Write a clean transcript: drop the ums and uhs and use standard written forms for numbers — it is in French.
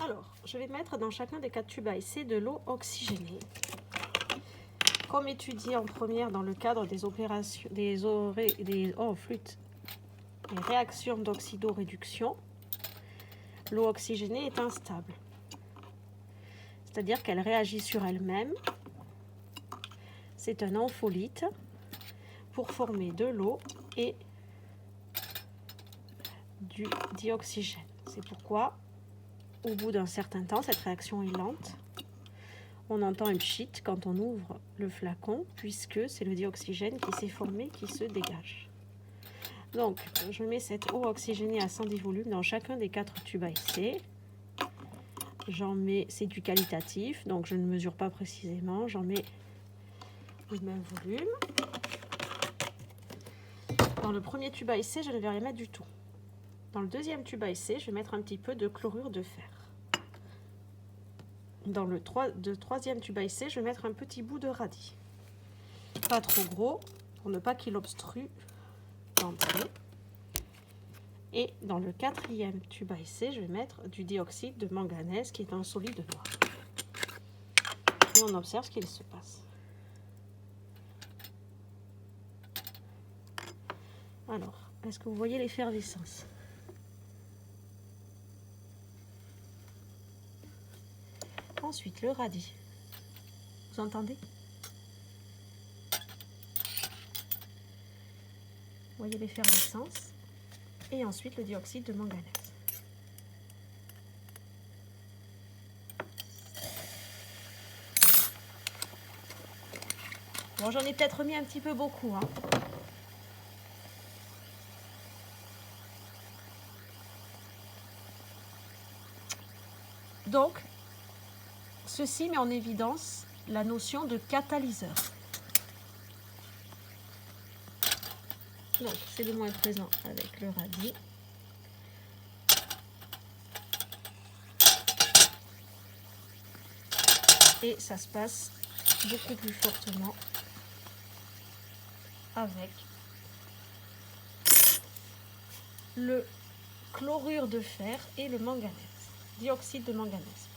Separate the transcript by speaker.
Speaker 1: Alors, je vais mettre dans chacun des 4 tubes à essai de l'eau oxygénée. Comme étudié en première dans le cadre des opérations des réactions d'oxydoréduction, l'eau oxygénée est instable. C'est-à-dire qu'elle réagit sur elle-même. C'est un ampholyte pour former de l'eau et du dioxygène. C'est pourquoi, au bout d'un certain temps, cette réaction est lente. On entend un pchit quand on ouvre le flacon, puisque c'est le dioxygène qui s'est formé qui se dégage. Donc, je mets cette eau oxygénée à 110 volumes dans chacun des 4 tubes à essai. J'en mets, c'est du qualitatif, donc je ne mesure pas précisément. J'en mets le même volume. Dans le premier tube à essai, je ne vais rien mettre du tout. Dans le deuxième tube à essai, je vais mettre un petit peu de chlorure de fer. Dans le troisième tube à essai, je vais mettre un petit bout de radis. Pas trop gros, pour ne pas qu'il obstrue l'entrée. Et dans le quatrième tube à essai, je vais mettre du dioxyde de manganèse, qui est un solide noir. Et on observe ce qu'il se passe. Alors, est-ce que vous voyez l'effervescence ? Ensuite, le radis. Vous entendez ? Vous voyez l'effervescence. Et ensuite, le dioxyde de manganèse. Bon, j'en ai peut-être mis un petit peu beaucoup, hein. Donc, ceci met en évidence la notion de catalyseur. Donc, c'est le moins présent avec le radis. Et ça se passe beaucoup plus fortement avec le chlorure de fer et le manganèse, dioxyde de manganèse.